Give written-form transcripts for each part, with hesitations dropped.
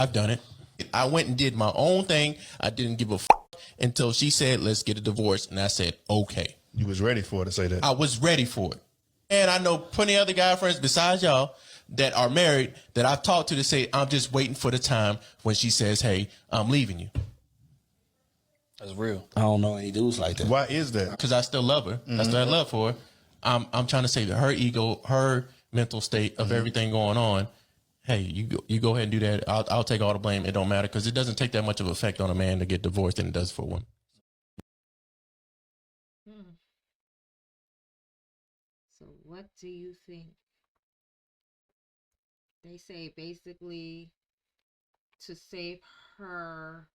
I've done it. I went and did my own thing. I didn't give a fuck until she said, let's get a divorce. And I said, okay. You was ready for her to say that. I was ready for it. And I know plenty of other guy friends besides y'all that are married that I've talked to say, I'm just waiting for the time when she says, hey, I'm leaving you. That's real. I don't know any dudes like that. Why is that? Because I still love her. I still have love for her. I'm trying to say that her ego, her mental state of everything going on, hey, you go ahead and do that. I'll take all the blame. It don't matter because it doesn't take that much of an effect on a man to get divorced than it does for a woman. So what do you think? They say basically to save her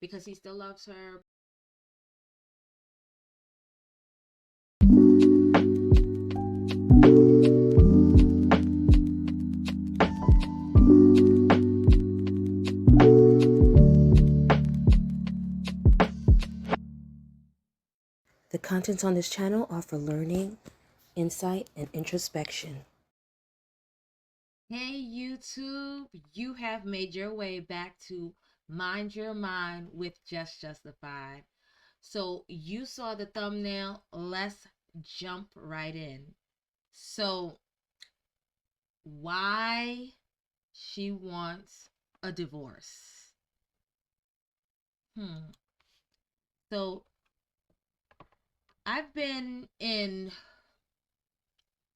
because he still loves her. The contents on this channel are for learning, insight, and introspection. Hey YouTube, you have made your way back to Mind Your Mind with Just Justified. So you saw the thumbnail, let's jump right in. So why she wants a divorce? So I've been in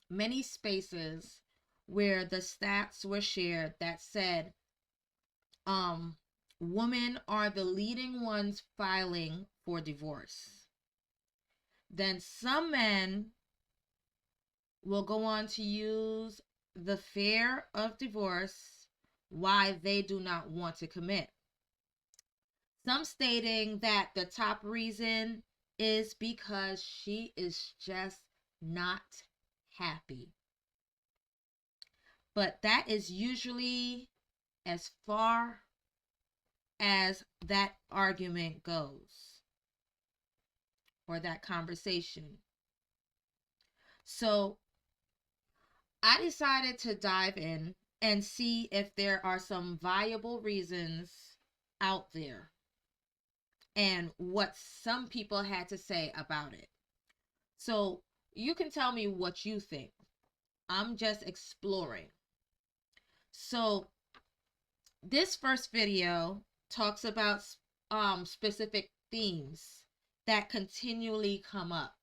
many spaces where the stats were shared that said women are the leading ones filing for divorce. Then some men will go on to use the fear of divorce why they do not want to commit. Some stating that the top reason is because she is just not happy. But that is usually as far as that argument goes or that conversation. So I decided to dive in and see if there are some viable reasons out there and what some people had to say about it. So you can tell me what you think. I'm just exploring. So this first video talks about specific themes that continually come up.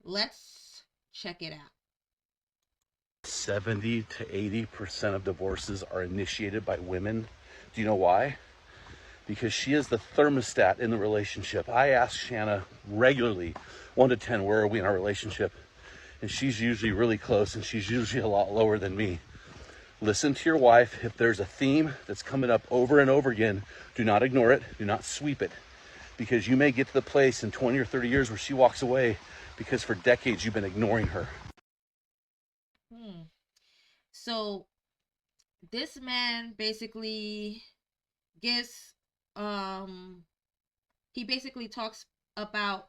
Let's check it out. 70 to 80% of divorces are initiated by women. Do you know why? Because she is the thermostat in the relationship. I ask Shanna regularly, 1 to 10, where are we in our relationship? And she's usually really close, and she's usually a lot lower than me. Listen to your wife. If there's a theme that's coming up over and over again, do not ignore it. Do not sweep it. Because you may get to the place in 20 or 30 years where she walks away because for decades you've been ignoring her. So this man basically gives he basically talks about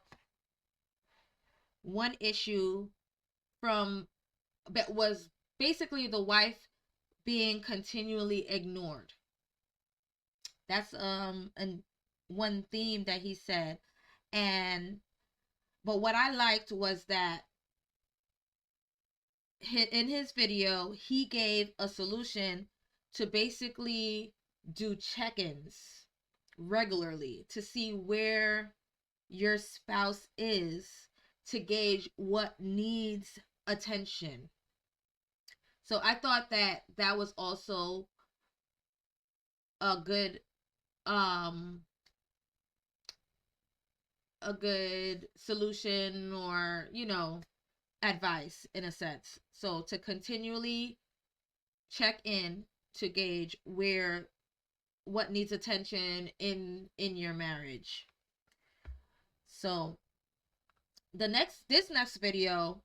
one issue that was basically the wife being continually ignored. That's one theme that he said. But what I liked was that in his video he gave a solution to basically do check-ins regularly to see where your spouse is, to gauge what needs attention. So I thought that that was also a good solution, or advice in a sense. So to continually check in to gauge what needs attention in your marriage. So this next video,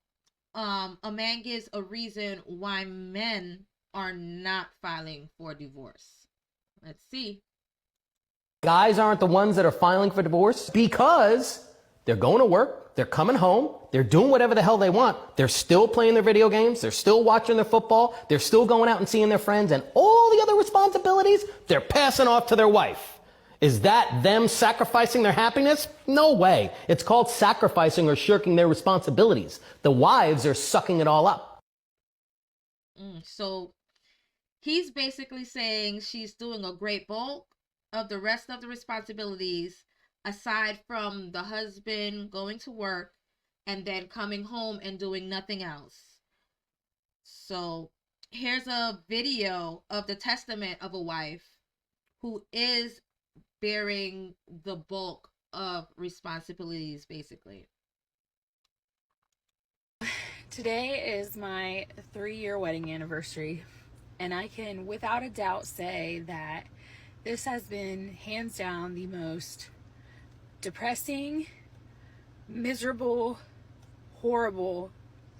a man gives a reason why men are not filing for divorce. Let's see. Guys aren't the ones that are filing for divorce because They're going to work, they're coming home, they're doing whatever the hell they want. They're still playing their video games, they're still watching their football, they're still going out and seeing their friends, and all the other responsibilities, they're passing off to their wife. Is that them sacrificing their happiness? No way. It's called sacrificing or shirking their responsibilities. The wives are sucking it all up. So he's basically saying she's doing a great bulk of the rest of the responsibilities aside from the husband going to work and then coming home and doing nothing else. So here's a video of the testament of a wife who is bearing the bulk of responsibilities, basically. Today is my 3-year wedding anniversary, and I can without a doubt say that this has been hands down the most depressing, miserable, horrible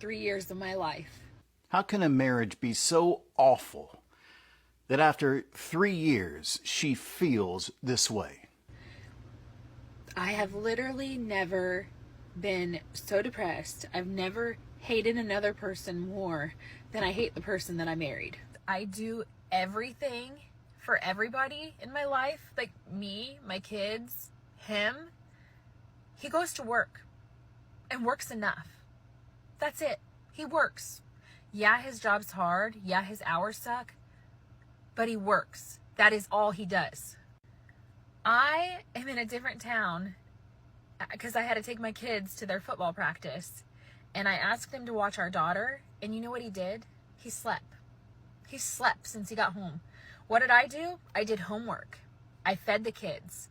3 years of my life. How can a marriage be so awful that after 3 years she feels this way? I have literally never been so depressed. I've never hated another person more than I hate the person that I married. I do everything for everybody in my life, like me, my kids, him. He goes to work and works enough. That's it. He works. Yeah, his job's hard. Yeah, his hours suck, but he works. That is all he does. I am in a different town because I had to take my kids to their football practice, and I asked him to watch our daughter, and you know what he did? He slept. He slept since he got home. What did I do? I did homework. I fed the kids.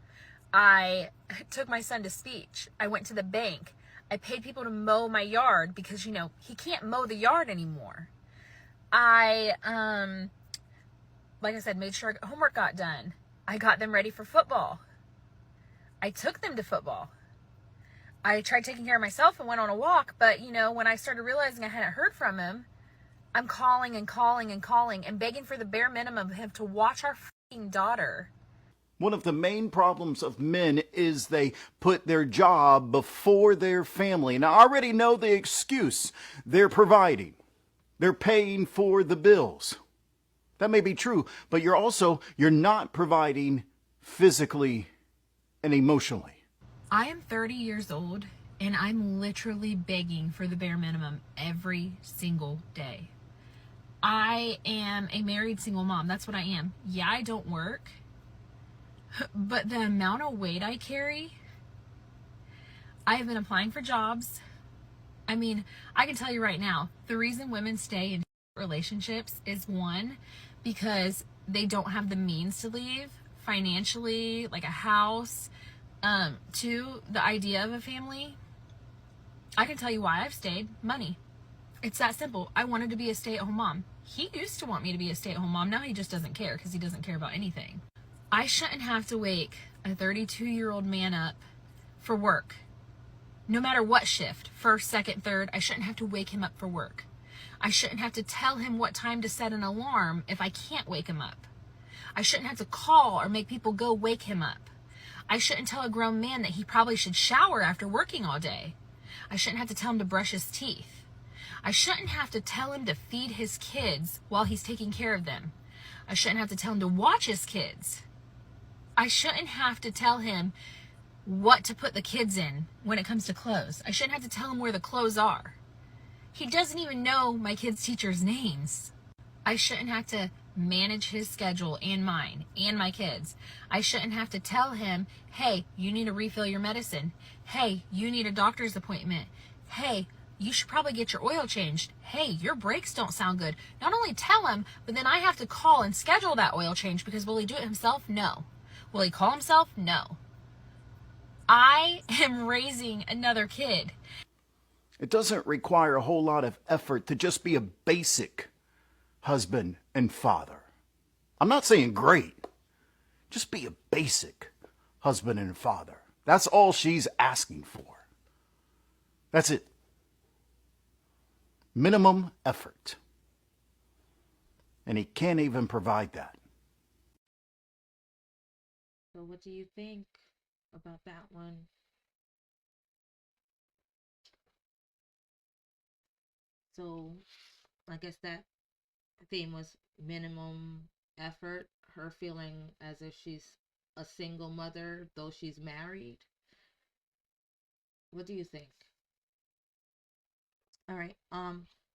I took my son to speech. I went to the bank. I paid people to mow my yard because, he can't mow the yard anymore. I, like I said, made sure homework got done. I got them ready for football. I took them to football. I tried taking care of myself and went on a walk, but, when I started realizing I hadn't heard from him, I'm calling and calling and calling and begging for the bare minimum of him to watch our fucking daughter. One of the main problems of men is they put their job before their family. And I already know the excuse. They're providing. They're paying for the bills. That may be true, but you're not providing physically and emotionally. I am 30 years old, and I'm literally begging for the bare minimum every single day. I am a married single mom. That's what I am. Yeah, I don't work, but the amount of weight I carry, I have been applying for jobs. I mean, I can tell you right now, the reason women stay in relationships is, one, because they don't have the means to leave financially, like a house. Two, the idea of a family. I can tell you why I've stayed. Money. It's that simple. I wanted to be a stay-at-home mom. He used to want me to be a stay-at-home mom. Now he just doesn't care because he doesn't care about anything. I shouldn't have to wake a 32-year-old man up for work. No matter what shift, first, second, third, I shouldn't have to wake him up for work. I shouldn't have to tell him what time to set an alarm if I can't wake him up. I shouldn't have to call or make people go wake him up. I shouldn't tell a grown man that he probably should shower after working all day. I shouldn't have to tell him to brush his teeth. I shouldn't have to tell him to feed his kids while he's taking care of them. I shouldn't have to tell him to watch his kids. I shouldn't have to tell him what to put the kids in when it comes to clothes. I shouldn't have to tell him where the clothes are. He doesn't even know my kids' teachers' names. I shouldn't have to manage his schedule and mine and my kids. I shouldn't have to tell him, hey, you need to refill your medicine. Hey, you need a doctor's appointment. Hey, you should probably get your oil changed. Hey, your brakes don't sound good. Not only tell him, but then I have to call and schedule that oil change because will he do it himself? No. Will he call himself? No. I am raising another kid. It doesn't require a whole lot of effort to just be a basic husband and father. I'm not saying great. Just be a basic husband and father. That's all she's asking for. That's it. Minimum effort. And he can't even provide that. So what do you think about that one? So I guess that theme was minimum effort, her feeling as if she's a single mother, though she's married. What do you think? All right.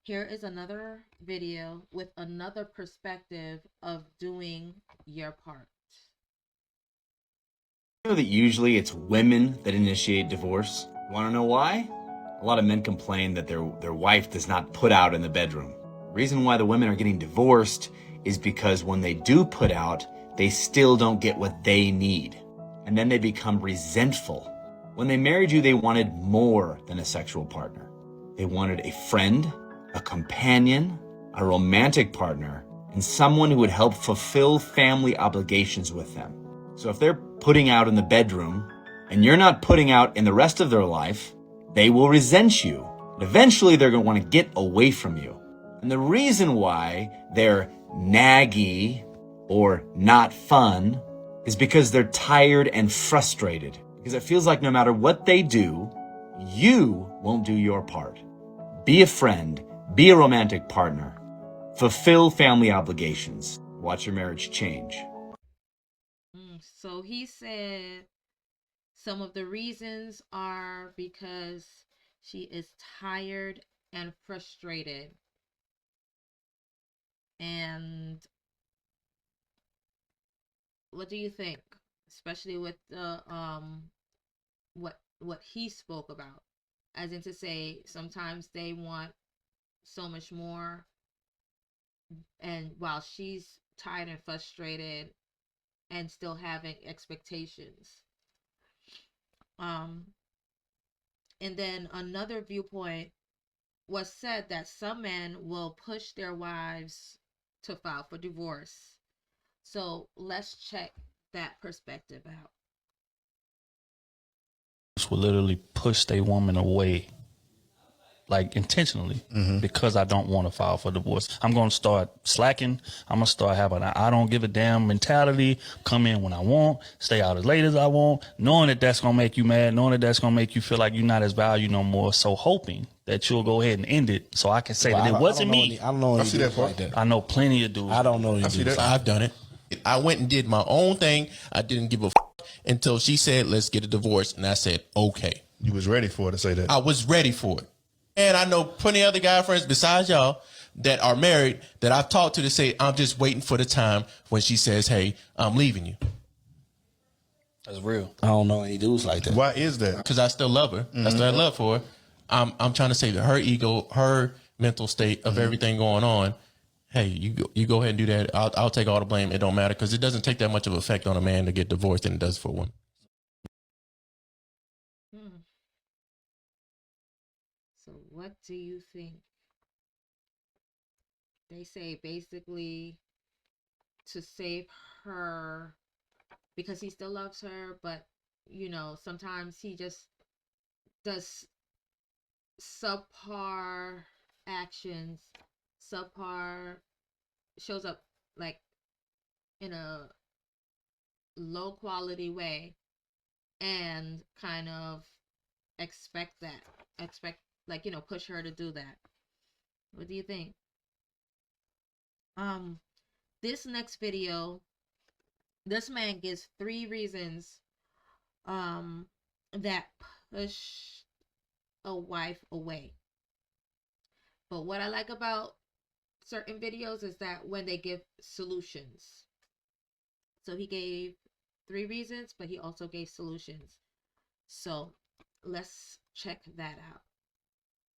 Here is another video with another perspective of doing your part. You know that usually it's women that initiate divorce. Want to know why? A lot of men complain that their wife does not put out in the bedroom. The reason why the women are getting divorced is because when they do put out, they still don't get what they need. And then they become resentful. When they married you, they wanted more than a sexual partner. They wanted a friend, a companion, a romantic partner, and someone who would help fulfill family obligations with them. So if they're putting out in the bedroom and you're not putting out in the rest of their life, they will resent you. And eventually they're going to want to get away from you. And the reason why they're naggy or not fun is because they're tired and frustrated. Because it feels like no matter what they do, you won't do your part. Be a friend, be a romantic partner, fulfill family obligations, watch your marriage change. So he said some of the reasons are because she is tired and frustrated. And what do you think? Especially with the what he spoke about. As in to say sometimes they want so much more, and while she's tired and frustrated and still having expectations. And then another viewpoint was said that some men will push their wives to file for divorce. So let's check that perspective out. Will literally push their woman away, like intentionally, because I don't want to file for divorce. I'm going to start slacking. I'm going to start having an I don't give a damn mentality, come in when I want, stay out as late as I want, knowing that that's going to make you mad, knowing that that's going to make you feel like you're not as valued no more. So hoping that you'll go ahead and end it so I can say that it wasn't me. I don't know any dudes like that. I know plenty of dudes. I don't know any dudes. I've done it. I went and did my own thing. I didn't give a until she said, let's get a divorce. And I said, okay. You was ready for her to say that. I was ready for it. And I know plenty of other guy friends besides y'all that are married that I've talked to say, I'm just waiting for the time when she says, hey, I'm leaving you. That's real. I don't know any dudes like that. Why is that? Because I still love her. I still have love for her. I'm trying to say that her ego, her mental state of everything going on, hey, you go ahead and do that. I'll take all the blame. It don't matter because it doesn't take that much of an effect on a man to get divorced than it does for a woman. So what do you think? They say basically to save her because he still loves her, but you know, sometimes he just does subpar actions, shows up like in a low quality way and kind of expect like, you know, push her to do that. What do you think? This next video, this man gives 3 reasons that push a wife away. But what I like about certain videos is that when they give solutions. So he gave 3 reasons, but he also gave solutions. So let's check that out.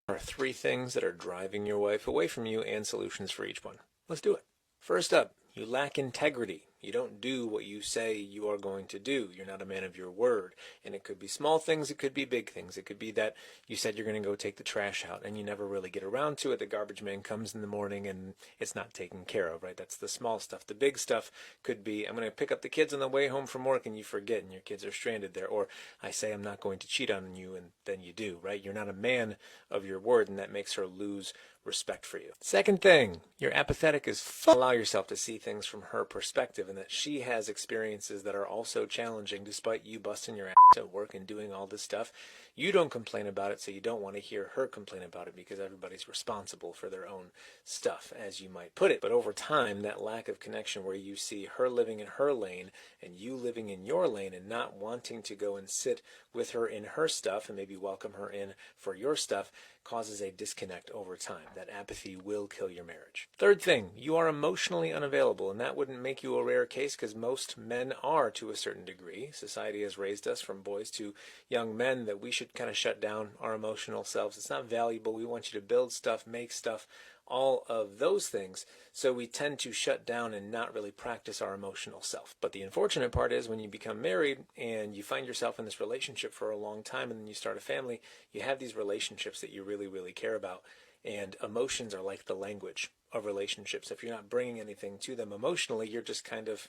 There are 3 things that are driving your wife away from you and solutions for each one. Let's do it. First up, you lack integrity. You don't do what you say you are going to do. You're not a man of your word. And it could be small things. It could be big things. It could be that you said you're going to go take the trash out and you never really get around to it. The garbage man comes in the morning and it's not taken care of, right? That's the small stuff. The big stuff could be, I'm going to pick up the kids on the way home from work and you forget and your kids are stranded there. Or I say I'm not going to cheat on you and then you do, right? You're not a man of your word and that makes her lose respect for you. Second thing, you're apathetic as fuck. Allow yourself to see things from her perspective and that she has experiences that are also challenging despite you busting your ass at work and doing all this stuff. You don't complain about it, so you don't want to hear her complain about it because everybody's responsible for their own stuff, as you might put it. But over time, that lack of connection where you see her living in her lane and you living in your lane and not wanting to go and sit with her in her stuff and maybe welcome her in for your stuff causes a disconnect over time. That apathy will kill your marriage. Third thing, you are emotionally unavailable, and that wouldn't make you a rare case because most men are to a certain degree. Society has raised us from boys to young men that we should kind of shut down our emotional selves. It's not valuable. We want you to build stuff, make stuff, all of those things. So we tend to shut down and not really practice our emotional self. But the unfortunate part is when you become married and you find yourself in this relationship for a long time and then you start a family, you have these relationships that you really, really care about. And emotions are like the language of relationships. If you're not bringing anything to them emotionally, you're just kind of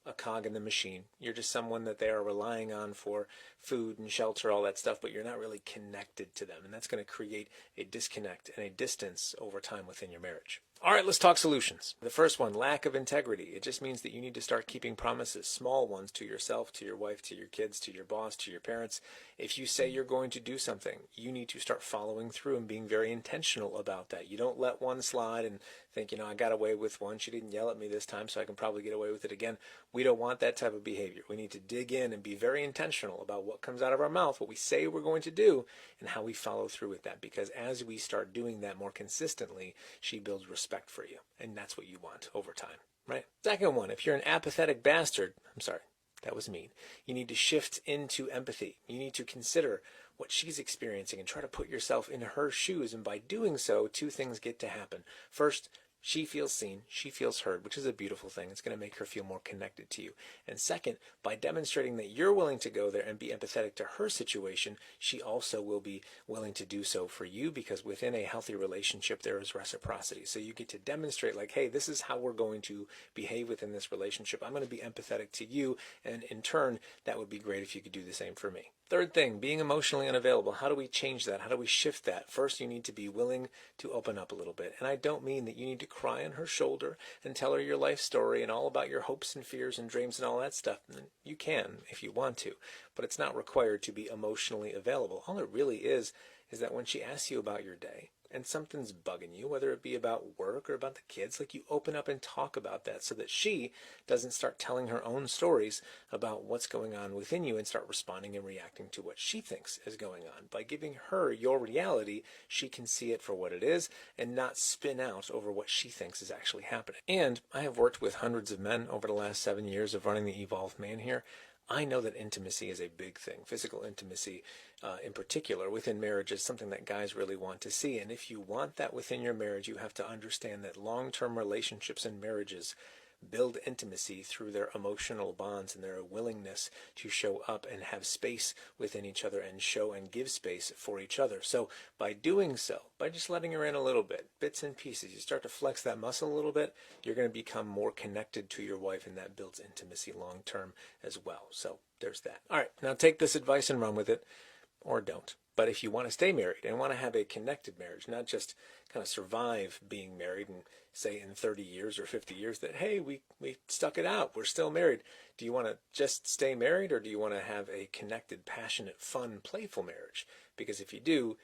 a cog in the machine. You're just someone that they are relying on for food and shelter, all that stuff, but you're not really connected to them. And that's going to create a disconnect and a distance over time within your marriage. All right, let's talk solutions. The first one, lack of integrity. It just means that you need to start keeping promises, small ones, to yourself, to your wife, to your kids, to your boss, to your parents. If you say you're going to do something, you need to start following through and being very intentional about that. You don't let one slide and think, I got away with one. She didn't yell at me this time, so I can probably get away with it again. We don't want that type of behavior. We need to dig in and be very intentional about what comes out of our mouth, what we say we're going to do, and how we follow through with that. Because as we start doing that more consistently, she builds respect for you. And that's what you want over time, right? Second one, if you're an apathetic bastard, I'm sorry, that was mean. You need to shift into empathy. You need to consider what she's experiencing and try to put yourself in her shoes. And by doing so, two things get to happen. First, she feels seen, she feels heard, which is a beautiful thing. It's going to make her feel more connected to you. And second, by demonstrating that you're willing to go there and be empathetic to her situation, she also will be willing to do so for you, because within a healthy relationship, there is reciprocity. So you get to demonstrate like, hey, this is how we're going to behave within this relationship. I'm going to be empathetic to you. And in turn, that would be great if you could do the same for me. Third thing, being emotionally unavailable. How do we change that? How do we shift that? First, you need to be willing to open up a little bit. And I don't mean that you need to cry on her shoulder and tell her your life story and all about your hopes and fears and dreams and all that stuff. You can if you want to, but it's not required to be emotionally available. All it really is that when she asks you about your day, and something's bugging you, whether it be about work or about the kids, like you open up and talk about that so that she doesn't start telling her own stories about what's going on within you and start responding and reacting to what she thinks is going on. By giving her your reality, she can see it for what it is and not spin out over what she thinks is actually happening. And I have worked with hundreds of men over the last 7 years of running the Evolved Man here. I know that intimacy is a big thing. Physical intimacy in particular within marriage is something that guys really want to see. And if you want that within your marriage, you have to understand that long-term relationships and marriages build intimacy through their emotional bonds and their willingness to show up and have space within each other and show and give space for each other. So by doing so, by just letting her in a little bit, bits and pieces, you start to flex that muscle a little bit, you're going to become more connected to your wife, and that builds intimacy long term as well. So there's that. All right, now take this advice and run with it, or don't. But if you want to stay married and want to have a connected marriage, not just kind of survive being married and say in 30 years or 50 years that, hey, we stuck it out, we're still married. Do you want to just stay married, or do you want to have a connected, passionate, fun, playful marriage? Because if you do,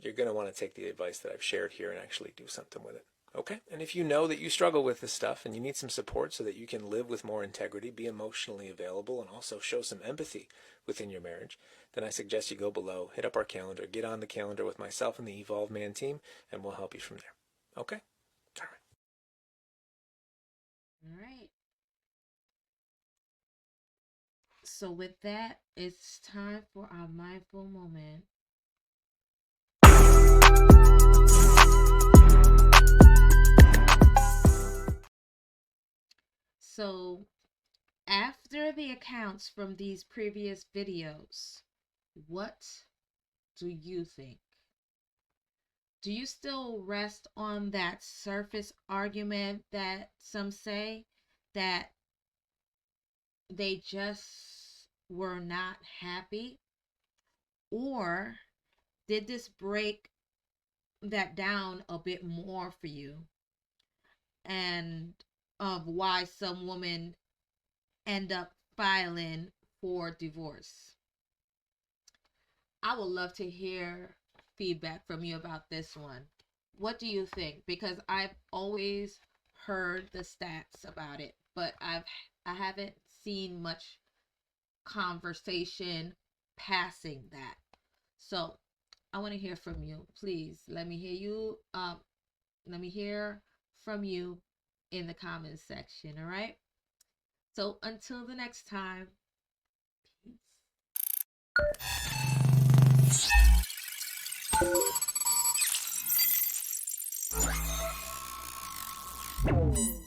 you're going to want to take the advice that I've shared here and actually do something with it. Okay? And if you know that you struggle with this stuff and you need some support so that you can live with more integrity, be emotionally available, and also show some empathy within your marriage, then I suggest you go below, hit up our calendar, get on the calendar with myself and the Evolved Man team, and we'll help you from there. Okay? All right. All right. So with that, it's time for our mindful moment. So after the accounts from these previous videos, what do you think? Do you still rest on that surface argument that some say, that they just were not happy? Or did this break that down a bit more for you, and of why some women end up filing for divorce. I would love to hear feedback from you about this one. What do you think? Because I've always heard the stats about it, but I haven't seen much conversation passing that. So I want to hear from you. Please let me hear you. Let me hear from you in the comments section. All right. So until the next time, peace.